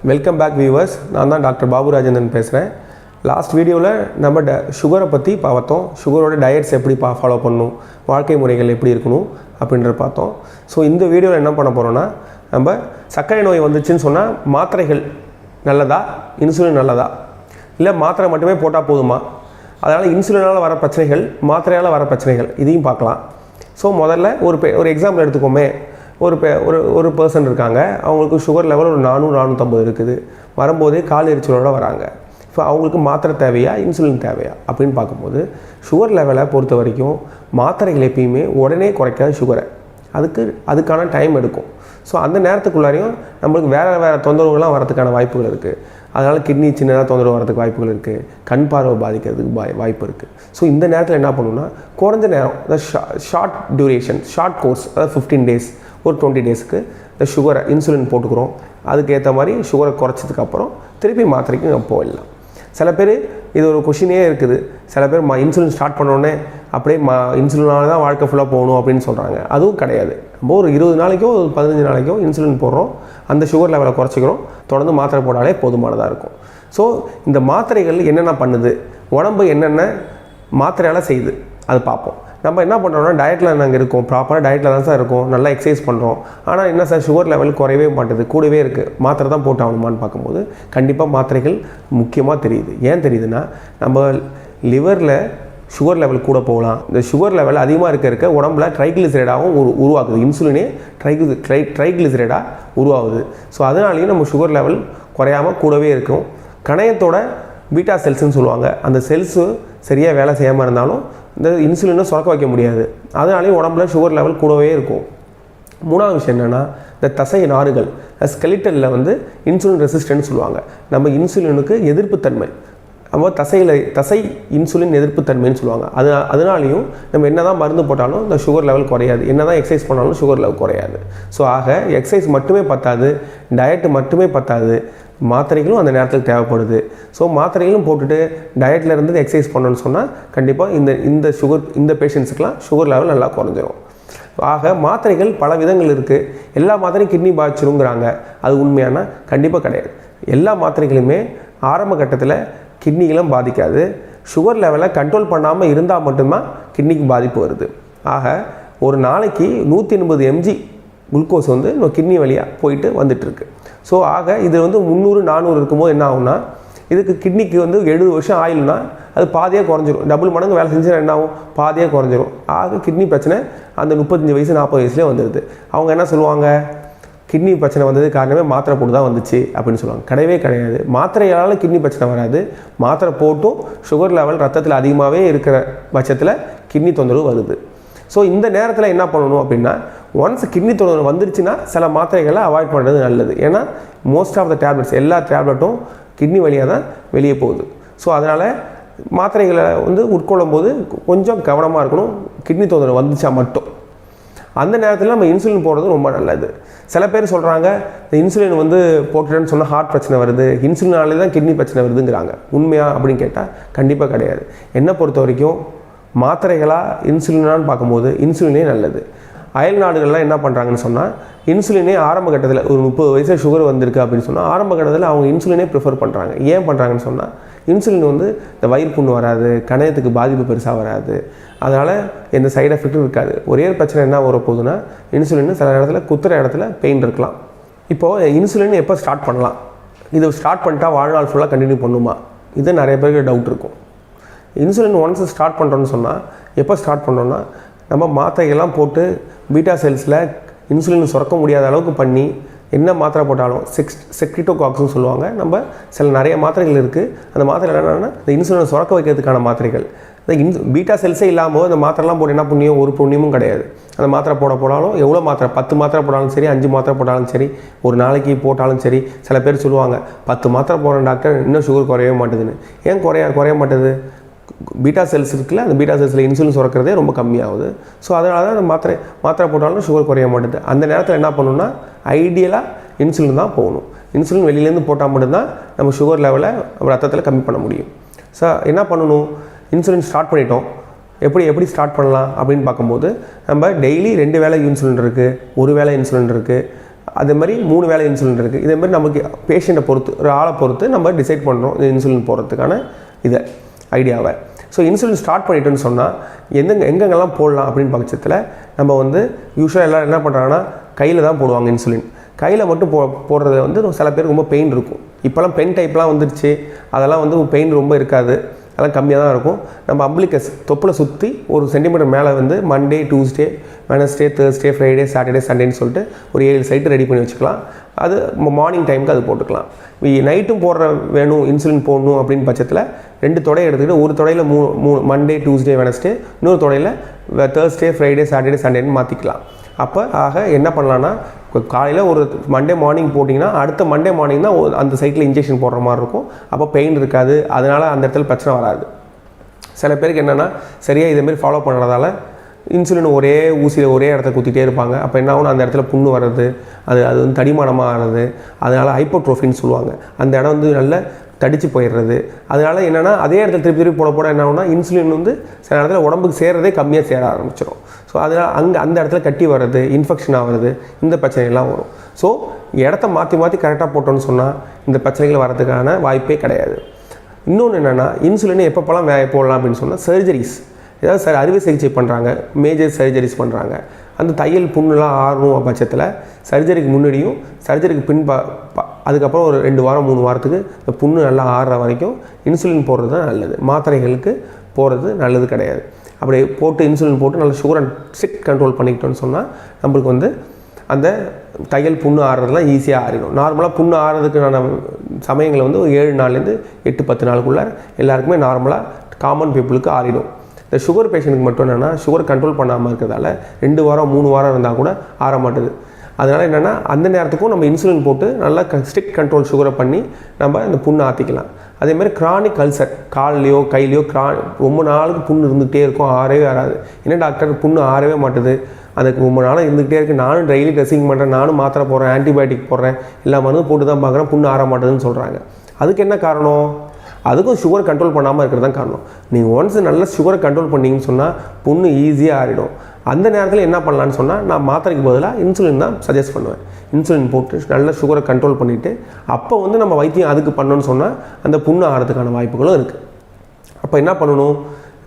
Welcome back viewers. நான் தான் doctor Babu Rajendran பேசுகிறேன். லாஸ்ட் வீடியோவில் நம்ம சுகரை பற்றி பார்த்தோம். சுகரோட டயட்ஸ் எப்படி ஃபாலோ பண்ணணும், வாழ்க்கை முறைகள் எப்படி இருக்கணும் அப்படின்றத பார்த்தோம். ஸோ இந்த வீடியோவில் என்ன பண்ண போகிறோன்னா, நம்ம சர்க்கரை நோய் வந்துச்சுன்னு சொன்னால் மாத்திரைகள் நல்லதா, இன்சுலின் நல்லதா, இல்லை மாத்திரை மட்டுமே போட்டால் போதுமா, அதனால் இன்சுலினால் வர பிரச்சனைகள், மாத்திரையால் வர பிரச்சனைகள், இதையும் பார்க்கலாம். ஸோ முதல்ல ஒரு எக்ஸாம்பிள் எடுத்துக்கோமே. ஒரு பர்சன் இருக்காங்க, அவங்களுக்கு சுகர் லெவல் ஒரு 400-450 இருக்குது. வரும்போதே கால் எரிச்சலோடு வராங்க. ஸோ அவங்களுக்கு மாத்திரை தேவையா, இன்சுலின் தேவையா அப்படின்னு பார்க்கும்போது, சுகர் லெவலை பொறுத்த வரைக்கும் மாத்திரைகள் எப்பயுமே உடனே குறைக்காது சுகரை. அதுக்கான டைம் எடுக்கும். ஸோ அந்த நேரத்துக்குள்ளாரையும் நம்மளுக்கு வேறு தொந்தரவுகள்லாம் வரதுக்கான வாய்ப்புகள் இருக்குது. அதனால் கிட்னி சின்னதாக தொந்தரவு வரதுக்கு வாய்ப்புகள் இருக்குது. கண் பார்வை பாதிக்கிறதுக்கு வாய்ப்பு இருக்குது. ஸோ இந்த நேரத்தில் என்ன பண்ணணும்னா, குறைஞ்ச நேரம், ஷார்ட் டியூரேஷன், ஷார்ட் கோர்ஸ், அதாவது 15 days ஒரு 20 daysக்கு இந்த சுகரை இன்சுலின் போட்டுக்கிறோம். அதுக்கேற்ற மாதிரி சுகரை குறைச்சதுக்கப்புறம் திருப்பி மாத்திரைக்கு நம்ம போயிடலாம். சில பேர் இது ஒரு கொஷினே இருக்குது. சில பேர் இன்சுலின் ஸ்டார்ட் பண்ணோடனே அப்படியே இன்சுலினால தான் வாழ்க்கை ஃபுல்லாக போகணும் அப்படின்னு சொல்கிறாங்க. அதுவும் கிடையாது. நம்ம ஒரு 20 நாளைக்கோ 15 நாளைக்கோ இன்சுலின் போடுறோம், அந்த சுகர் லெவலை குறைச்சிக்கிறோம், தொடர்ந்து மாத்திரை போடாலே போதுமானதாக இருக்கும். ஸோ இந்த மாத்திரைகள் என்னென்ன பண்ணுது, உடம்பு என்னென்ன மாத்திரையால் செய்யுது அது பார்ப்போம். நம்ம என்ன பண்ணுறோம்னா, டயட்டில் நாங்கள் இருக்கோம், ப்ராப்பராக டயட்டில் தான் சார் இருக்கோம், நல்லா எக்ஸசைஸ் பண்ணுறோம், ஆனால் என்ன சார் சுகர் லெவல் குறையவே மாட்டேது, கூடவே இருக்குது, மாத்திரை தான் போட்டு ஆகணுமான்னு பார்க்கும்போது கண்டிப்பாக மாத்திரைகள் முக்கியமாக தெரியுது. ஏன் தெரியுதுன்னா, நம்ம லிவரில் சுகர் லெவல் கூட போகலாம். இந்த சுகர் லெவல் அதிகமாக இருக்க உடம்புல ட்ரைக்ளிசரைடாகவும் உருவாகுது. இன்சுலினே ட்ரைக்ளிசரைடாக உருவாகுது. ஸோ அதனாலேயும் நம்ம சுகர் லெவல் குறையாமல் கூடவே இருக்கும். கணையத்தோட பீட்டா செல்ஸ்ன்னு சொல்லுவாங்க, அந்த செல்ஸு சரியாக வேலை செய்யாமல் இருந்தாலும் இந்த இன்சுலினை சுரக்க வைக்க முடியாது. அதனாலேயும் உடம்புல சுகர் லெவல் கூடவே இருக்கும். மூணாவது விஷயம் என்னென்னா, இந்த தசை நாறுகள், ஸ்கெலிட்டலில் இன்சுலின் ரெசிஸ்டன்ஸ் சொல்லுவாங்க. நம்ம இன்சுலினுக்கு எதிர்ப்புத்தன்மை, நம்ம தசை இன்சுலின் எதிர்ப்புத்தன்மைன்னு சொல்லுவாங்க. அதனாலையும் நம்ம என்ன தான் மருந்து போட்டாலும் இந்த சுகர் லெவல் குறையாது, என்ன தான் எக்ஸசைஸ் பண்ணாலும் சுகர் லெவல் குறையாது. ஸோ ஆக எக்ஸசைஸ் மட்டுமே பத்தாது, டயட்டு மட்டுமே பத்தாது, மாத்திரைகளும் அந்த நேரத்துக்கு தேவைப்படுது. ஸோ மாத்திரைகளும் போட்டுட்டு டயட்டில் இருந்து எக்ஸசைஸ் பண்ணணும்னு சொன்னால் கண்டிப்பாக இந்த பேஷண்ட்ஸுக்கெலாம் சுகர் லெவல் நல்லா குறைஞ்சிரும். ஆக மாத்திரைகள் பல விதங்கள் இருக்குது. எல்லா மாத்திரையும் கிட்னி பாதிச்சிருங்கிறாங்க, அது உண்மையான கண்டிப்பாக கிடையாது. எல்லா மாத்திரைகளுமே ஆரம்ப கட்டத்தில் கிட்னிகளும் பாதிக்காது. சுகர் லெவலை கண்ட்ரோல் பண்ணாமல் இருந்தால் மட்டும்தான் கிட்னிக்கு பாதிப்பு வருது. ஆக ஒரு நாளைக்கு 180 mg குளுக்கோஸ் நம்ம கிட்னி வழியாக போயிட்டு வந்துட்டுருக்கு. ஸோ ஆக இது 300-400 இருக்கும்போது என்ன ஆகும்னா, இதுக்கு கிட்னிக்கு 70 வருஷம் ஆயில்னா அது பாதியாக குறைஞ்சிரும். டபுள் மடங்கு வேலை செஞ்சுன்னா என்ன ஆகும், பாதியாக குறைஞ்சிரும். ஆக கிட்னி பிரச்சனை அந்த 35 வயசு 40 வயசுலேயே வந்துடுது. அவங்க என்ன சொல்லுவாங்க, கிட்னி பிரச்சனை வந்தது காரணமே மாத்திரை போட்டு தான் வந்துச்சு அப்படின்னு சொல்லுவாங்க. கிடையவே கிடையாது. மாத்திரையால் கிட்னி பிரச்சனை வராது. மாத்திரை போட்டும் சுகர் லெவல் ரத்தத்தில் அதிகமாகவே இருக்கிற பட்சத்தில் கிட்னி தொந்தரவு வருது. ஸோ இந்த நேரத்தில் என்ன பண்ணணும் அப்படின்னா, ஒன்ஸ் கிட்னி தொந்தரவு வந்துருச்சுன்னா சில மாத்திரைகளை அவாய்ட் பண்ணுறது நல்லது. ஏன்னா மோஸ்ட் ஆஃப் த டேப்லெட்ஸ், எல்லா டேப்லெட்டும் கிட்னி வழியாக தான் வெளியே போகுது. ஸோ அதனால் மாத்திரைகளை உட்கொள்ளும் போது கொஞ்சம் கவனமாக இருக்கணும். கிட்னி தொந்தரவு வந்துச்சா மட்டும் அந்த நேரத்தில் நம்ம இன்சுலின் போடுறது ரொம்ப நல்லது. சில பேர் சொல்கிறாங்க, இந்த இன்சுலின் போட்டுட்டேன்னு சொன்னால் ஹார்ட் பிரச்சனை வருது, இன்சுலினாலே தான் கிட்னி பிரச்சனை வருதுங்கிறாங்க. உண்மையா அப்படின்னு கேட்டால் கண்டிப்பாக கிடையாது. என்னை பொறுத்த வரைக்கும் மாத்திரைகளாக இன்சுலினான்னு பார்க்கும்போது இன்சுலினே நல்லது. அயல் நாடுகள்லாம் என்ன பண்ணுறாங்கன்னு சொன்னால், இன்சுலினே ஆரம்ப கட்டத்தில் ஒரு 30 வயசு சுகர் வந்திருக்கு அப்படின்னு சொன்னால் ஆரம்ப கட்டத்தில் அவங்க இன்சுலினே ப்ரிஃபர் பண்ணுறாங்க. ஏன் பண்ணுறாங்கன்னு சொன்னால், இன்சுலின் இந்த வயிறு புண்ணு வராது, கணையத்துக்கு பாதிப்பு பெருசாக வராது, அதனால் எந்த சைடு எஃபெக்ட்டும் இருக்காது. ஒரே பிரச்சனை என்ன வர போகுதுன்னா, இன்சுலின் சில இடத்துல குத்துற இடத்துல பெயின் இருக்கலாம். இப்போது இன்சுலின் எப்போ ஸ்டார்ட் பண்ணலாம், இது ஸ்டார்ட் பண்ணிட்டா வாழ்நாள் ஃபுல்லாக கண்டினியூ பண்ணுமா, இது நிறைய பேருக்கு டவுட் இருக்கும். இன்சுலின் ஒன்ஸ் ஸ்டார்ட் பண்ணுறோன்னு சொன்னால், எப்போ ஸ்டார்ட் பண்ணுறோன்னா, நம்ம மாத்திரைகள்லாம் போட்டு பீட்டா செல்ஸில் இன்சுலின் சுரக்க முடியாத அளவுக்கு பண்ணி என்ன மாத்திரை போட்டாலும் செக்ரிட்டோகாக்ஸ்னு சொல்லுவாங்க. நம்ம நிறைய மாத்திரைகள் இருக்குது. அந்த மாத்திரை என்னென்னா, இந்த இன்சுலினை சுரக்க வைக்கிறதுக்கான மாத்திரைகள். இந்த பீட்டா செல்ஸே இல்லாமல் அந்த மாத்திரைலாம் போட்டு என்ன புண்ணியம், ஒரு புண்ணியமும் கிடையாது. அந்த மாத்திரை போடாலும் எவ்வளோ மாத்திரை, 10 மாத்திரை போட்டாலும் சரி, 5 மாத்திரை போட்டாலும் சரி, ஒரு நாளைக்கு போட்டாலும் சரி. சில பேர் சொல்லுவாங்க, 10 மாத்திரை போடுறேன் டாக்டர், இன்னும் சுகர் குறையவே மாட்டேதுன்னு. ஏன் குறைய மாட்டேது, பீட்டா செல்ஸ் இருக்குல்ல, அந்த பீட்டா செல்ஸில் இன்சுலின் சுரக்கிறதே ரொம்ப கம்மியாகுது. ஸோ அதனால தான் அந்த மாத்திரை போட்டாலும் சுகர் குறைய மாட்டேது. அந்த நேரத்தில் என்ன பண்ணணும்னா, ஐடியலாக இன்சுலின் தான் போகணும். இன்சுலின் வெளியிலேருந்து போட்டால் மட்டும்தான் நம்ம சுகர் லெவலை ரத்தத்தில் கம்மி பண்ண முடியும். ஸோ என்ன பண்ணணும், இன்சுலின் ஸ்டார்ட் பண்ணிட்டோம், எப்படி ஸ்டார்ட் பண்ணலாம் அப்படின்னு பார்க்கும்போது, நம்ம டெய்லி 2 வேளை இன்சுலின் இருக்குது, 1 வேளை இன்சுலின் இருக்குது. அதே மாதிரி 3 வேளை இன்சுலின் இருக்குது. இதே மாதிரி நமக்கு பேஷண்ட்டை பொறுத்து ஒரு ஆளை பொறுத்து நம்ம டிசைட் பண்ணுறோம் இந்த இன்சுலின் போடுறதுக்கான இதை ஐடியாவை. ஸோ இன்சுலின் ஸ்டார்ட் பண்ணிட்டோன்னு சொன்னால் எங்கெங்கெல்லாம் போடலாம் அப்படின்னு பட்சத்தில் நம்ம வந்து யூஸ்வலாக எல்லோரும் என்ன பண்ணுறாங்கன்னா கையில் தான் போடுவாங்க இன்சுலின். கையில் மட்டும் போடுறது வந்து சில பேருக்கு ரொம்ப பெயின் இருக்கும். இப்போலாம் பென் டைப்லாம் வந்துடுச்சு, அதெல்லாம் வந்து பெயின் ரொம்ப இருக்காது, அதெல்லாம் கம்மியாக தான் இருக்கும். நம்ம அம்பிளிக்கஸ் தொப்பில் சுற்றி 1 சென்டிமீட்டர் மேலே வந்து Monday, Tuesday, Wednesday, Thursday, Friday, Saturday, சண்டேன்னு சொல்லிட்டு ஒரு 7 சைட்டு ரெடி பண்ணி வச்சுக்கலாம். அது மார்னிங் டைமுக்கு அது போட்டுக்கலாம். நைட்டும் போடுற வேணும் இன்சுலின் போடணும் அப்படின்னு பட்சத்தில் 2 தொடையை எடுத்துக்கிட்டு ஒரு தொடையில் 3 மண்டே, டியூஸ்டே, வெனஸ்டே, இன்னொரு தொடையில் தேர்ஸ்டே, ஃப்ரைடே, சாட்டர்டே, சண்டேன்னு மாற்றிக்கலாம். அப்போ என்ன பண்ணலான்னா காலையில் ஒரு மண்டே மார்னிங் போட்டிங்கன்னா அடுத்த மண்டே மார்னிங் தான் அந்த சைட்டில் இன்ஜெக்ஷன் போடுற மாதிரி இருக்கும். அப்போ பெயின் இருக்காது, அதனால் அந்த இடத்துல பிரச்சனை வராது. சில பேருக்கு என்னென்னா சரியாக இதேமாரி ஃபாலோ பண்ணுறதால இன்சுலின் ஒரே ஊசியில் ஒரே இடத்த குத்திட்டே இருப்பாங்க. அப்போ என்ன ஆகும், அந்த இடத்துல புண்ணு வர்றது, அது வந்து தடிமானமாக ஆகிறது, அதனால் ஹைப்போட்ரோஃபின்னு சொல்லுவாங்க. அந்த இடம் வந்து நல்ல தடிச்சு போயிடுறது. அதனால் என்னென்னா அதே இடத்துல திருப்பி போட என்ன ஆகும்னா இன்சுலின் வந்து சில இடத்துல உடம்புக்கு சேர்றதே கம்மியாக சேர ஆரம்பிச்சிடும். ஸோ அதனால் அந்த இடத்துல கட்டி வர்றது, இன்ஃபெக்ஷன் ஆகிறது, இந்த பிரச்சனைகள்லாம் வரும். ஸோ இடத்த மாற்றி கரெக்டாக போட்டோன்னு சொன்னால் இந்த பிரச்சனைகள் வரதுக்கான வாய்ப்பே கிடையாது. இன்னொன்று என்னென்னா இன்சுலின் எப்பப்போலாம் போடலாம் அப்படின்னு சொன்னால் சர்ஜரிஸ், ஏதாவது அறுவை சிகிச்சை பண்ணுறாங்க, மேஜர் சர்ஜரிஸ் பண்ணுறாங்க, அந்த தையல் புண்ணுலாம் ஆறணும் பட்சத்தில் சர்ஜரிக்கு முன்னாடியும் சர்ஜரிக்கு அதுக்கப்புறம் ஒரு 2 வாரம் 3 வாரத்துக்கு இந்த புண்ணு நல்லா ஆறுற வரைக்கும் இன்சுலின் போடுறது தான் நல்லது. மாத்திரைகளுக்கு போகிறது நல்லது கிடையாது. அப்படி போட்டு இன்சுலின் போட்டு நல்லா சுகர் அண்ட் ஸ்ட்ரிக்ட் கண்ட்ரோல் பண்ணிக்கிட்டோன்னு சொன்னால் நம்மளுக்கு வந்து அந்த தையல் புண்ணு ஆறுறதுலாம் ஈஸியாக ஆறிடும். நார்மலாக புண்ணு ஆறுறதுக்கான சமயங்களை வந்து ஒரு 7 நாள்லேருந்து 8-10 நாளுக்குள்ளே எல்லாருக்குமே நார்மலாக காமன் பீப்புளுக்கு ஆறிடும். இந்த சுகர் பேஷண்ட்டுக்கு மட்டும் என்னென்னா சுகர் கண்ட்ரோல் பண்ணாமல் இருக்கிறதால 2 வாரம் 3 வாரம் இருந்தால் கூட ஆற மாட்டுது. அதனால் என்னென்னா அந்த நேரத்துக்கும் நம்ம இன்சுலின் போட்டு நல்லா ஸ்ட்ரிக்ட் கண்ட்ரோல் சுகரை பண்ணி நம்ம இந்த புண்ணை ஆற்றிக்கலாம். அதேமாதிரி கிரானிக் அல்சர், கால்லையோ கையிலையோ ரொம்ப நாளுக்கு புண்ணு இருந்துகிட்டே இருக்கும், ஆறவே ஆறாது. என்ன டாக்டர் புண்ணு ஆறவே மாட்டுது, அதுக்கு ரொம்ப நாளாக இருந்துகிட்டே இருக்குது, நானும் டெய்லி ட்ரெஸ்ஸிங் பண்ணுறேன், நானும் மாத்திரை போடுறேன், ஆன்டிபயோட்டிக் போடுறேன், எல்லா மருந்து போட்டு தான் பார்க்குறேன், புண்ணு ஆற மாட்டுதுன்னு சொல்கிறாங்க. அதுக்கு என்ன காரணம்? அதுக்கும் சுகர் கண்ட்ரோல் பண்ணாமல் இருக்கிறது தான் காரணம். நீங்கள் ஒன்ஸ் நல்லா சுகரை கண்ட்ரோல் பண்ணிங்கன்னு சொன்னால் புண்ணு ஈஸியாக ஆறிடும். அந்த நேரத்தில் என்ன பண்ணலான்னு சொன்னால் நான் மாத்திரைக்கு பதிலாக இன்சுலின் தான் சஜஸ்ட் பண்ணுவேன். இன்சுலின் போட்டு நல்லா சுகரை கண்ட்ரோல் பண்ணிவிட்டு அப்போ வந்து நம்ம வைத்தியம் அதுக்கு பண்ணணும்னு சொன்னால் அந்த புண்ணு ஆகிறதுக்கான வாய்ப்புகளும் இருக்குது. அப்போ என்ன பண்ணணும்,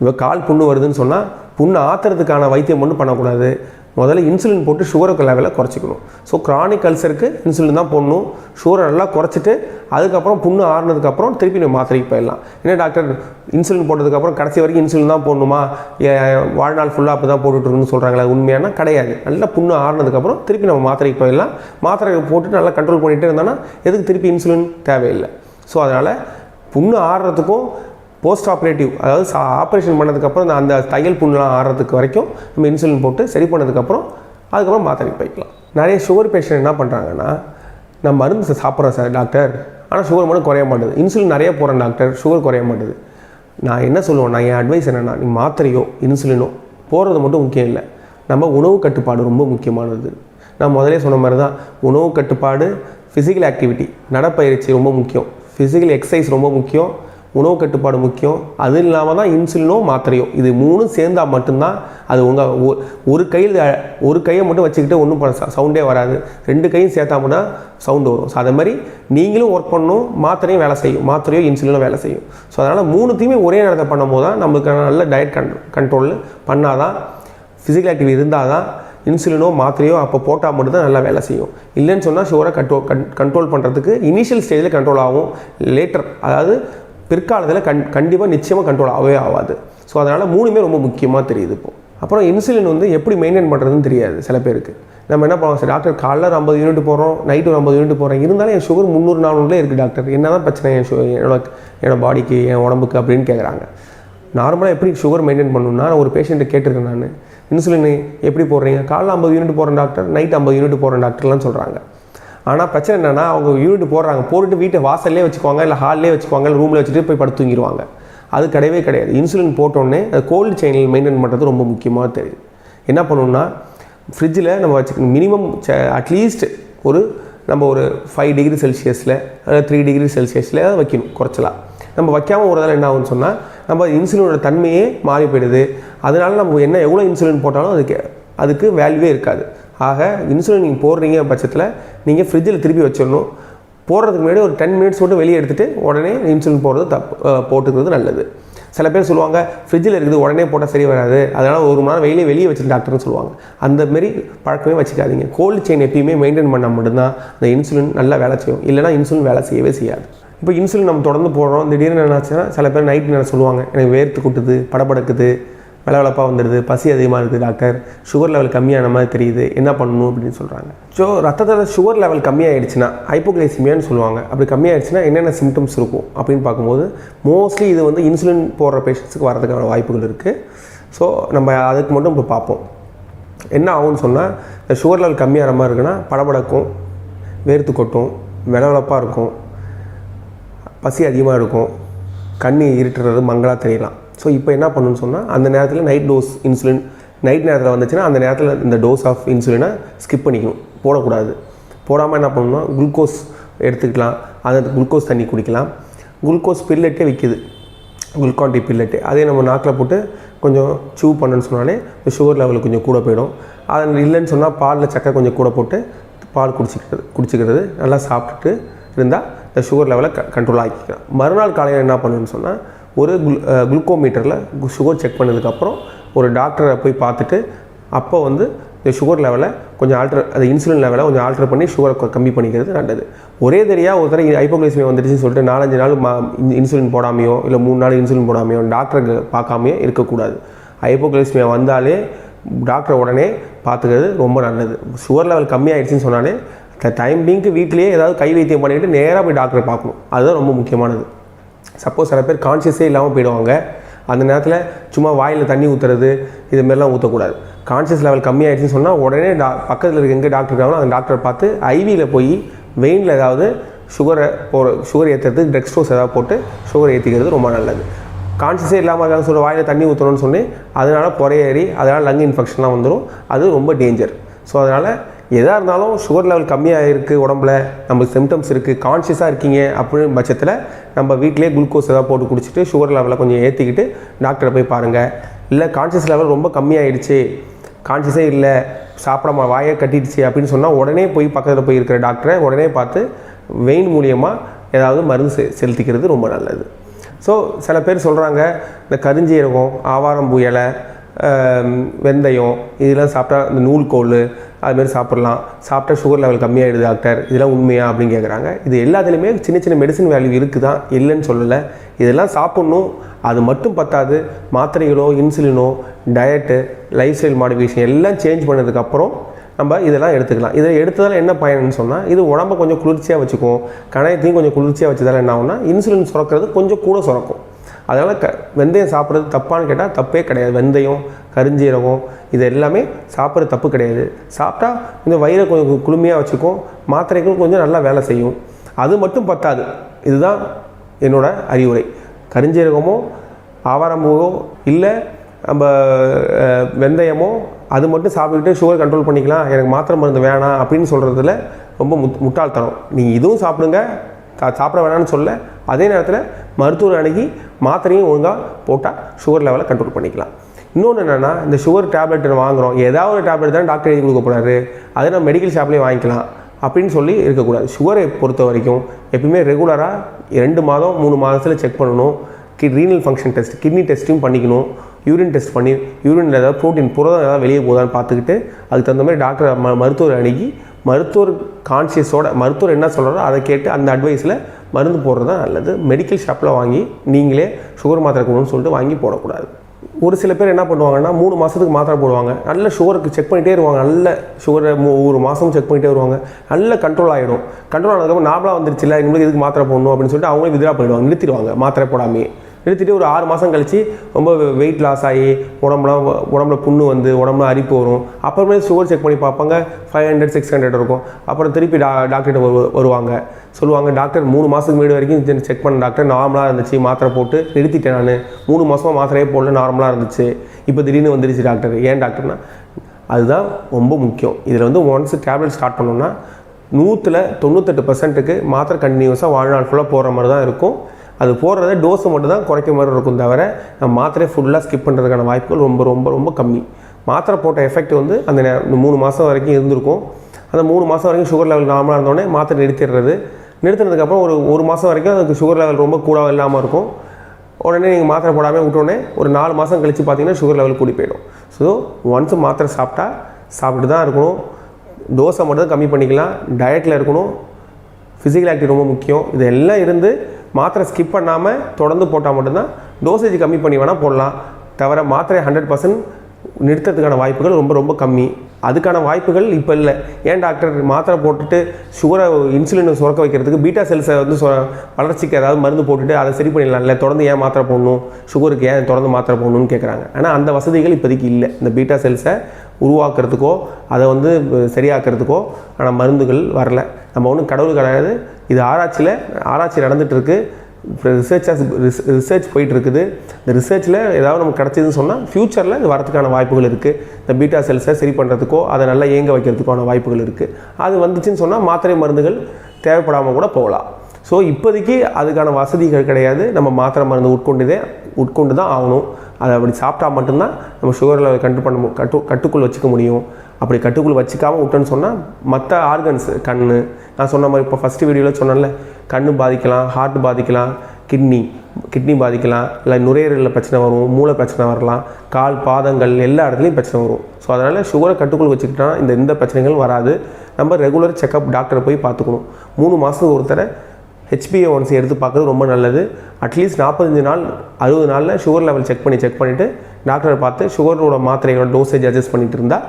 இப்போ கால் புண்ணு வருதுன்னு சொன்னால் புண்ணு ஆற்றுறதுக்கான வைத்தியம் ஒன்றும் பண்ணக்கூடாது. முதல்ல இன்சுலின் போட்டு சுகருக்கு லெவலை குறைச்சிக்கணும். ஸோ கிரானிக் அல்சருக்கு இன்சுலின் தான் போடணும். சுகரை நல்லா குறைச்சிட்டு அதுக்கப்புறம் புண்ணு ஆறுனதுக்கப்புறம் திருப்பி நம்ம மாத்திரைக்கு போயிடலாம். என்ன டாக்டர் இன்சுலின் போட்டதுக்கப்புறம் கடைசி வரைக்கும் இன்சுலின் தான் போடணுமா, வாழ்நாள் ஃபுல்லாக அப்படி தான் போட்டுட்ருக்குன்னு சொல்கிறாங்களா? உண்மையான கிடையாது. நல்லா புண்ணு ஆறுனதுக்கப்புறம் திருப்பி நம்ம மாத்திரைக்கு போயிடலாம். மாத்திரையை போட்டு நல்லா கண்ட்ரோல் பண்ணிகிட்டே இருந்தோன்னா எதுக்கு திருப்பி இன்சுலின் தேவையில்லை. ஸோ அதனால் புண்ணு ஆறுறதுக்கும் போஸ்ட் ஆப்ரேட்டிவ், அதாவது ஆப்ரேஷன் பண்ணதுக்கப்புறம் அந்த தையல் புண்ணுலாம் ஆறுறதுக்கு வரைக்கும் நம்ம இன்சுலின் போட்டு சரி பண்ணதுக்கப்புறம் அதுக்கப்புறம் மாத்திரைக்கு போய்க்கலாம். நிறைய சுகர் பேஷண்ட் என்ன பண்ணுறாங்கன்னா, நான் மருந்து சாப்பிட்றேன் சார் டாக்டர், ஆனால் சுகர் மட்டும் குறைய மாட்டேது, இன்சுலின் நிறைய போகிறேன் டாக்டர், சுகர் குறைய மாட்டேது. நான் என்ன சொல்லுவேன், என் அட்வைஸ் என்னென்னா, நீ மாத்திரையோ இன்சுலினோ போடுறது மட்டும் முக்கியம் இல்லை, நம்ம உணவு கட்டுப்பாடு ரொம்ப முக்கியமானது. நான் முதலே சொன்ன மாதிரி தான் உணவு கட்டுப்பாடு, ஃபிசிக்கல் ஆக்டிவிட்டி, நடப்பயிற்சி ரொம்ப முக்கியம், ஃபிசிக்கல் எக்ஸசைஸ் ரொம்ப முக்கியம், உணவு கட்டுப்பாடு முக்கியம். அது இல்லாமல் தான் இன்சுலினோ மாத்திரையோ, இது 3 சேர்ந்தால் மட்டும்தான் அது உங்கள் ஒரு கையை மட்டும் வச்சுக்கிட்டு ஒன்றும் சவுண்டே வராது, 2 கையும் சேர்த்தா மட்டும் சவுண்டு வரும். ஸோ அதே மாதிரி நீங்களும் ஒர்க் பண்ணணும், மாத்திரையும் வேலை செய்யும், மாத்திரையோ இன்சுலினோ வேலை செய்யும். ஸோ அதனால் 3த்தையுமே ஒரே நேரத்தை பண்ணும்போது தான் நம்மளுக்கு நல்ல டயட் கண்ட்ரோல் பண்ணால் தான், ஃபிசிக்கல் ஆக்டிவிட்டி இருந்தால் தான் இன்சுலினோ மாத்திரையோ அப்போ போட்டால் மட்டும்தான் நல்லா வேலை செய்யும். இல்லைன்னு சொன்னால் சுகரை கண்ட்ரோல் பண்ணுறதுக்கு இனிஷியல் ஸ்டேஜில் கண்ட்ரோல் ஆகும், லேட்டர் அதாவது பிற்காலத்தில் கண்டிப்பாக நிச்சயமாக கண்ட்ரோல் ஆகவே ஆகாது. ஸோ அதனால் 3மே ரொம்ப முக்கியமாக தெரியுது. இப்போது அப்புறம் இன்சுலின் வந்து எப்படி மெயின்டைன் பண்ணுறதுன்னு தெரியாது சில பேருக்கு. நம்ம என்ன பண்ணுவோம், சார் டாக்டர் காலைல 50 யூனிட் போடுறோம், நைட்டு 50 யூனிட் போடுறேன், இருந்தாலும் என் சுகர் 300-400 இருக்குது டாக்டர், என்ன தான் பிரச்சனை என்னோட பாடிக்கு, என் உடம்புக்கு அப்படின்னு கேட்குறாங்க. நார்மலாக எப்படி சுகர் மெயின்டைன் பண்ணணும்னா, ஒரு பேஷண்ட்டை கேட்டிருக்கேன் நான், இன்சுலின் எப்படி போடுறீங்க, காலைல 50 யூனிட் போடுறேன் டாக்டர், நைட் 50 யூனிட் போடுறேன் டாக்டர்லாம் சொல்கிறாங்க. ஆனால் பிரச்சனை என்னென்னா, அவங்க யூனிட் போடுறாங்க, போட்டுட்டு வீட்டை வாசல்லே வச்சுக்குவாங்க, இல்லை ஹால்லே வச்சுக்குவாங்க, இல்லை ரூமில் வச்சுட்டு போய் படுத்து தூங்கிடுவாங்க. அது கிடையவே கிடையாது. இன்சுலின் போட்டோன்னே அது கோல்டு செயினில் மெயின்டைன் பண்ணுறது ரொம்ப முக்கியமாக தெரியுது. என்ன பண்ணணும்னா, ஃப்ரிட்ஜில் நம்ம வச்சுக்கணும், மினிமம் அட்லீஸ்ட் நம்ம ஒரு 5 டிகிரி செல்சியஸில் 3 டிகிரி செல்சியஸில் வைக்கணும் குறைச்சலாம். நம்ம வைக்காமல் ஒரு தடவை என்ன ஆகுன்னு சொன்னால் நம்ம இன்சுலினோட தன்மையே மாறி போயிடுது. அதனால் நம்ம எவ்வளோ இன்சுலின் போட்டாலும் அதுக்கு வேல்யூவே இருக்காது. ஆக இன்சுலின் நீங்கள் போடுறீங்க பட்சத்தில் நீங்கள் ஃப்ரிட்ஜில் திருப்பி வச்சிடணும். போடுறதுக்கு முன்னாடி ஒரு 10 மினிட்ஸ் மட்டும் வெளியே எடுத்துகிட்டு உடனே இன்சுலின் போடுறது போட்டுக்கிறது நல்லது. சில பேர் சொல்லுவாங்க ஃப்ரிட்ஜில் இருக்குது உடனே போட்டால் சரி வராது, அதனால் 1 மணி நேரம் வெளியே வச்சு டாக்டர்னு சொல்லுவாங்க. அந்தமாரி பழக்கமே வச்சுக்காதீங்க. கோல்டு செயின் எப்பயுமே மெயின்டைன் பண்ணால் மட்டும்தான் அந்த இன்சுலின் நல்லா வேலை செய்யும், இல்லைனா இன்சுலின் வேலை செய்யவே செய்யாது. இப்போ இன்சுலின் நம்ம தொடர்ந்து போடுறோம், திடீர்னு என்னாச்சுன்னா சில பேர் நைட் நேரம் சொல்லுவாங்க எனக்கு வேர்த்து குட்டுது, படபடக்குது, வெளவெளப்பாக வந்துடுது, பசி அதிகமாக இருக்குது டாக்டர், சுகர் லெவல் கம்மியான மாதிரி தெரியுது, என்ன பண்ணணும் அப்படின்னு சொல்கிறாங்க. ஸோ ரத்தத்தில் சுகர் லெவல் கம்மியாகிடுச்சுன்னா ஹைப்போகிளைசிமியான்னு சொல்லுவாங்க. அப்படி கம்மியாகிடுச்சுன்னா என்னென்ன சிம்டம்ஸ் இருக்கும் அப்படின்னு பார்க்கும்போது மோஸ்ட்லி இது வந்து இன்சுலின் போடுற பேஷண்ட்ஸுக்கு வரதுக்கான வாய்ப்புகள் இருக்குது. ஸோ நம்ம அதுக்கு மட்டும் இப்போ பார்ப்போம். என்ன ஆகும்னு சொன்னால் இந்த சுகர் லெவல் கம்மியான மாதிரி இருக்குன்னா படபடக்கும், வேர்த்து கொட்டும், வெளவெளப்பாக இருக்கும், பசி அதிகமாக இருக்கும், கண்ணி இருட்டுறது மங்களாக தெரியலாம். ஸோ இப்போ என்ன பண்ணணும்னு சொன்னால் அந்த நேரத்தில் நைட் டோஸ் இன்சுலின் நைட் நேரத்தில் வந்துச்சுன்னா அந்த நேரத்தில் இந்த டோஸ் ஆஃப் இன்சுலினை ஸ்கிப் பண்ணிக்கணும், போடக்கூடாது. போடாமல் என்ன பண்ணணும்னா குளுக்கோஸ் எடுத்துக்கலாம், அந்த குளுக்கோஸ் தண்ணி குடிக்கலாம். குளுக்கோஸ் பில்லெட்டே விற்கிது, குளுக்கான்டி பில்லெட்டு, அதே நம்ம நாக்கில் போட்டு கொஞ்சம் சூ பண்ணுன்னு சொன்னாலே இந்த சுகர் லெவல் கொஞ்சம் கூட போயிடும். அது இல்லைன்னு சொன்னால் பாலில் சக்கரை கொஞ்சம் கூட போட்டு பால் குடிச்சிக்கிறது நல்லா சாப்பிட்டுட்டு இருந்தால் இந்த சுகர் லெவலை கண்ட்ரோல் ஆக்கிக்கலாம். மறுநாள் காலையில் என்ன பண்ணணும்னு சொன்னால் ஒரு குளுக்கோமீட்டரில் சுகர் செக் பண்ணதுக்கப்புறம் ஒரு டாக்டரை போய் பார்த்துட்டு அப்போ வந்து இந்த சுகர் லெவலை கொஞ்சம் அது இன்சுலின் லெவலை கொஞ்சம் ஆல்ட்ரு பண்ணி சுகரை கம்மி பண்ணிக்கிறது நல்லது. ஒரே தெரியாக ஒரு தடவை ஹைப்போகிளைசிமியா வந்துடுச்சுன்னு சொல்லிட்டு 4-5 நாள் இன்சுலின் போடாமையோ இல்லை 3 நாள் இன்சுலின் போடாமையோ டாக்டருக்கு பார்க்காமையோ இருக்கக்கூடாது. ஹைப்போகிளைசிமியா வந்தாலே டாக்டரை உடனே பார்த்துக்கிறது ரொம்ப நல்லது. சுகர் லெவல் கம்மியாகிடுச்சின்னு சொன்னாலே டைம் பீங்க்கு வீட்டிலேயே ஏதாவது கை வைத்தியம் பண்ணிவிட்டு நேராக போய் டாக்டரை பார்க்கணும், அதுதான் ரொம்ப முக்கியமானது. சப்போஸ் சில பேர் கான்ஷியஸே இல்லாமல் போயிடுவாங்க, அந்த நேரத்தில் சும்மா வாயில் தண்ணி ஊற்றுறது இதுமாரிலாம் ஊற்றக்கூடாது. கான்ஷியஸ் லெவல் கம்மியாகிடுச்சுன்னு சொன்னால் உடனே பக்கத்தில் இருக்க எங்கே டாக்டர் இருக்காங்களோ அந்த டாக்டரை பார்த்து ஐவியில் போய் வெயினில் ஏதாவது சுகர் ஏற்றுறதுக்கு டெக்ஸ்ட்ரோஸ் ஏதாவது போட்டு சுகர் ஏற்றிக்கிறது ரொம்ப நல்லது. கான்ஷியஸே இல்லாமல் இருக்காங்க சொல்ல வாயில் தண்ணி ஊற்றணும்னு சொன்னேன், அதனால் புறையேறி அதனால் லங் இன்ஃபெக்ஷன்லாம் வந்துடும், அது ரொம்ப டேஞ்சர். ஸோ அதனால் எதாக இருந்தாலும் சுகர் லெவல் கம்மியாக இருக்குது, உடம்புல நம்மளுக்கு சிம்டம்ஸ் இருக்குது, கான்ஷியஸாக இருக்கீங்க அப்படின்னு பட்சத்தில் நம்ம வீட்டிலே குளுக்கோஸ் ஏதாவது போட்டு குடிச்சிட்டு சுகர் லெவலை கொஞ்சம் ஏற்றிக்கிட்டு டாக்டரை போய் பாருங்கள். இல்லை கான்ஷியஸ் லெவல் ரொம்ப கம்மியாகிடுச்சு, கான்ஷியஸே இல்லை, சாப்பிடாம வாயை கட்டிடுச்சு அப்படின்னு சொன்னால் உடனே போய் பக்கத்தில் போய் இருக்கிற டாக்டரை உடனே பார்த்து வெயின் மூலியமாக ஏதாவது மருந்து செலுத்திக்கிறது ரொம்ப நல்லது. ஸோ சில பேர் சொல்கிறாங்க இந்த கருஞ்சீரகம், ஆவாரம்பூ இலை, வெந்தயம் இதெல்லாம் சாப்பிட்டா இந்த நூல்கோல் அதுமாரி சாப்பிட்டா சுகர் லெவல் கம்மியாகிடுது டாக்டர், இதெல்லாம் உண்மையா அப்படின்னு கேட்குறாங்க. இது எல்லாத்துலேயுமே சின்ன சின்ன மெடிசன் வேல்யூ இருக்குது தான், இல்லைன்னு சொல்லலை. இதெல்லாம் சாப்பிட்ணும், அது மட்டும் பத்தாது. மாத்திரைகளோ இன்சுலினோ டயட்டு லைஃப் ஸ்டைல் மாடிஃபிகேஷன் எல்லாம் சேஞ்ச் பண்ணதுக்கப்புறம் நம்ம இதெல்லாம் எடுத்துக்கலாம். இதை எடுத்ததால் என்ன பயன்னு சொன்னால் இது உடம்பை கொஞ்சம் குளிர்ச்சியாக வச்சுக்கும், கணையத்தையும் கொஞ்சம் குளிர்ச்சியாக வச்சதால் என்ன ஆகும்னா இன்சுலின் சுரக்கிறது கொஞ்சம் கூட சுரக்கும். அதனால் வெந்தயம் சாப்பிட்றது தப்பான்னு கேட்டால் தப்பே கிடையாது. வெந்தயம், கருஞ்சீரகம் இது எல்லாமே சாப்பிட்றது தப்பு கிடையாது. சாப்பிட்டா இந்த வயிறை கொஞ்சம் குளுமையாக வச்சுக்கும், மாத்திரைகள் கொஞ்சம் நல்லா வேலை செய்யும். அது மட்டும் பத்தாது, இதுதான் என்னோட அறிவுரை. கருஞ்சீரகமோ ஆவாரம்பூவோ இல்லை நம்ம வெந்தயமோ அது மட்டும் சாப்பிட்டுக்கிட்டு சுகர் கண்ட்ரோல் பண்ணிக்கலாம், எனக்கு மாத்திரை மருந்து வேணாம் அப்படின்னு சொல்கிறதுல ரொம்ப முட்டாள்தனம். நீங்கள் இதுவும் சாப்பிடுங்க, சாப்பிட வேணான்னு சொல்ல, அதே நேரத்தில் மருத்துவர் அணுகி மாத்திரையும் ஒழுங்காக போட்டால் சுகர் லெவலை கண்ட்ரோல் பண்ணிக்கலாம். இன்னொன்று என்னென்னா இந்த சுகர் டேப்லெட் வாங்குகிறோம், ஏதாவது ஒரு டேப்லெட் தான் டாக்டர் எழுதி கொடுக்க போகிறாரு, அதை நம்ம மெடிக்கல் ஷாப்லேயே வாங்கிக்கலாம் அப்படின்னு சொல்லி இருக்கக்கூடாது. சுகரை பொறுத்த வரைக்கும் எப்பயுமே ரெகுலராக 2 மாதம் 3 மாதத்தில் செக் பண்ணணும். ரீனல் ஃபங்க்ஷன் டெஸ்ட், கிட்னி டெஸ்ட்டும் பண்ணிக்கணும். யூரின் டெஸ்ட் பண்ணி யூரினில் ஏதாவது ப்ரோட்டீன் புரதம் ஏதாவது வெளியே போதான்னு பார்த்துக்கிட்டு அதுக்கு தகுந்த மாதிரி டாக்டர் மருத்துவர் அணுகி மருத்துவர் கான்ஷியஸோட மருத்துவர் என்ன சொல்கிறாரோ அதை கேட்டு அந்த அட்வைஸில் மருந்து போடுறது தான் நல்லது. மெடிக்கல் ஷாப்பில் வாங்கி நீங்களே சுகர் மாத்திரை கொடுன்னு சொல்லிட்டு வாங்கி போடக்கூடாது. ஒரு சில பேர் என்ன பண்ணுவாங்கன்னா 3 மாதத்துக்கு மாத்திரை போடுவாங்க, நல்ல சுகருக்கு செக் பண்ணிகிட்டே வருவாங்க, நல்ல சுகரை ஒவ்வொரு மாதமும் செக் பண்ணிகிட்டே வருவாங்க, நல்ல கண்ட்ரோல் ஆகிடும். கண்ட்ரோல் ஆனதுக்கப்புறம் நார்மலாக வந்துருச்சு இல்லை இவங்களுக்கு இதுக்கு மாத்திரை போடணும் அப்படின்னு சொல்லிட்டு அவங்களே வித்ரா பண்ணிடுவாங்க, நிறுத்திடுவாங்க மாத்திரை போடாமையே. நிறுத்திட்டு ஒரு 6 மாதம் கழித்து ரொம்ப வெயிட் லாஸ் ஆகி உடம்புல புண்ணு வந்து உடம்புல அரிப்பு வரும். அப்புறமே சுகர் செக் பண்ணி பார்ப்பாங்க 500 600 இருக்கும். அப்புறம் திருப்பி டாக்டர்கிட்ட வருவாங்க, சொல்லுவாங்க டாக்டர் 3 மாதத்துக்கு முன்னாடி வரைக்கும் செக் பண்ண டாக்டர் நார்மலாக இருந்துச்சு, மாத்திரை போட்டு நிறுத்திட்டேன், நான் 3 மாதமாக மாத்திரையே போடல, நார்மலாக இருந்துச்சு, இப்போ திடீர்னு வந்துருச்சு டாக்டர். ஏன் டாக்டர்னா அதுதான் ரொம்ப முக்கியம். இதில் வந்து ஒன்ஸ் டேப்லெட் ஸ்டார்ட் பண்ணோம்னா 98% மாத்திரை கண்டினியூஸாக வாழ்நாள் ஃபுல்லாக போகிற மாதிரி தான் இருக்கும். அது போடுறத டோஸை மட்டும் தான் குறைக்க மாதிரி இருக்கும், தவிர நம்ம மாத்திரை ஃபுல்லாக ஸ்கிப் பண்ணுறதுக்கான வாய்ப்புகள் ரொம்ப ரொம்ப ரொம்ப கம்மி. மாத்திரை போட்ட எஃபெக்ட் வந்து அந்த 3 மாதம் வரைக்கும் இருந்திருக்கும். அந்த 3 மாதம் வரைக்கும் சுகர் லெவல் நார்மலாக இருந்தோடனே மாத்திரை நிறுத்தினதுக்கப்புறம் ஒரு மாதம் வரைக்கும் அதுக்கு சுகர் லெவல் ரொம்ப கூடாக இல்லாமல் இருக்கும். உடனே நீங்கள் மாத்திரை போடாமல் விட்டோடனே ஒரு 4 மாதம் கழித்து பார்த்தீங்கன்னா சுகர் லெவல் கூடி போயிடும். ஸோ ஒன்ஸ் மாத்திரை சாப்பிட்டு தான் இருக்கணும். டோஸை மட்டும் தான் கம்மி பண்ணிக்கலாம். டயட்டில் இருக்கணும். ஃபிசிக்கல் ஆக்டிவிட்டி ரொம்ப முக்கியம். இதெல்லாம் இருந்து மாத்திரை ஸ்கிப் பண்ணாமல் தொடர்ந்து போட்டால் மட்டும்தான் டோசேஜ் கம்மி பண்ணி வேணால் போடலாம். தவிர மாத்திரை 100% நிறுத்துறதுக்கான வாய்ப்புகள் ரொம்ப ரொம்ப கம்மி. அதுக்கான வாய்ப்புகள் இப்போ இல்லை. ஏன் டாக்டர் மாத்திரை போட்டுட்டு சுகரை இன்சுலினை சுரக்க வைக்கிறதுக்கு பீட்டா செல்ஸை வந்து வளர்ச்சிக்கு ஏதாவது மருந்து போட்டுட்டு அதை சரி பண்ணிடலாம் இல்லை, தொடர்ந்து ஏன் மாத்திரை போடணும், சுகருக்கு ஏன் தொடர்ந்து மாத்திரை போடணும்னு கேட்குறாங்க. ஆனால் அந்த வசதிகள் இப்போதைக்கு இல்லை. இந்த பீட்டா செல்ஸை உருவாக்குறதுக்கோ அதை வந்து சரியாக்குறதுக்கோ ஆனால் மருந்துகள் வரல. நம்ம ஒன்றும் கடவுள் கிடையாது. இது ஆராய்ச்சி நடந்துகிட்ருக்கு. ரிசர்ச் போயிட்டுருக்குது. இந்த ரிசர்ச்சில் ஏதாவது நமக்கு கிடச்சிதுன்னு சொன்னால் ஃப்யூச்சரில் இது வரதுக்கான வாய்ப்புகள் இருக்குது. இந்த பீட்டா செல்ஸை சரி பண்ணுறதுக்கோ அதை நல்லா இயங்க வைக்கிறதுக்கான வாய்ப்புகள் இருக்குது. அது வந்துச்சுன்னு சொன்னால் மாத்திரை மருந்துகள் தேவைப்படாமல் கூட போகலாம். ஸோ இப்போதைக்கு அதுக்கான வசதிகள் கிடையாது. நம்ம மாத்திரை மருந்து உட்கொண்டு தான் ஆகணும். அதை அப்படி சாப்பிட்டா மட்டும்தான் நம்ம சுகர் லெவல் கட்டுக்குள் வச்சுக்க முடியும். அப்படி கட்டுக்குள் வச்சுக்காமல் விட்டோன்னு சொன்னால் மற்ற ஆர்கன்ஸ், கண், நான் சொன்ன மாதிரி இப்போ ஃபஸ்ட்டு வீடியோவில் சொன்னேன்ல, கண் பாதிக்கலாம், ஹார்ட் பாதிக்கலாம், கிட்னி பாதிக்கலாம், இல்லை நுரையீரலில் பிரச்சனை வரும், மூளை பிரச்சனை வரலாம், கால் பாதங்கள் எல்லா இடத்துலையும் பிரச்சனை வரும். ஸோ அதனால் சுகரை கட்டுக்குள் வச்சுக்கிட்டா இந்த பிரச்சனைகள் வராது. நம்ம ரெகுலர் செக்கப் டாக்டரை போய் பார்த்துக்கணும். 3 மாதத்துக்கு ஒருத்தரை HbA1c எடுத்து பார்க்குறது ரொம்ப நல்லது. அட்லீஸ்ட் 45 நாள் 60 நாளில் சுகர் லெவல் செக் பண்ணிவிட்டு டாக்டரை பார்த்து சுகரோட மாத்திரையோட டோசேஜ் அட்ஜஸ்ட் பண்ணிட்டு இருந்தால்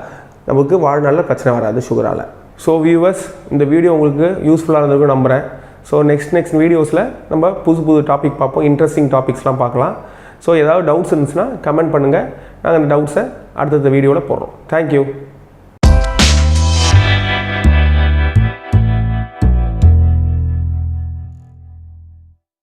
நமக்கு வாழ்நாளில் பிரச்சனை வராது சுகரால். ஸோ வியூவர்ஸ், இந்த வீடியோ உங்களுக்கு யூஸ்ஃபுல்லாக இருந்திருக்கும் நம்புகிறேன். ஸோ நெக்ஸ்ட் வீடியோஸில் நம்ம புது டாபிக் பார்ப்போம். இன்ட்ரெஸ்டிங் டாபிக்ஸ்லாம் பார்க்கலாம். ஸோ ஏதாவது டவுட்ஸ் இருந்துச்சுன்னா கமெண்ட் பண்ணுங்கள். நாங்கள் அந்த டவுட்ஸை அடுத்தடுத்த வீடியோவில் போடுறோம். தேங்க்யூ.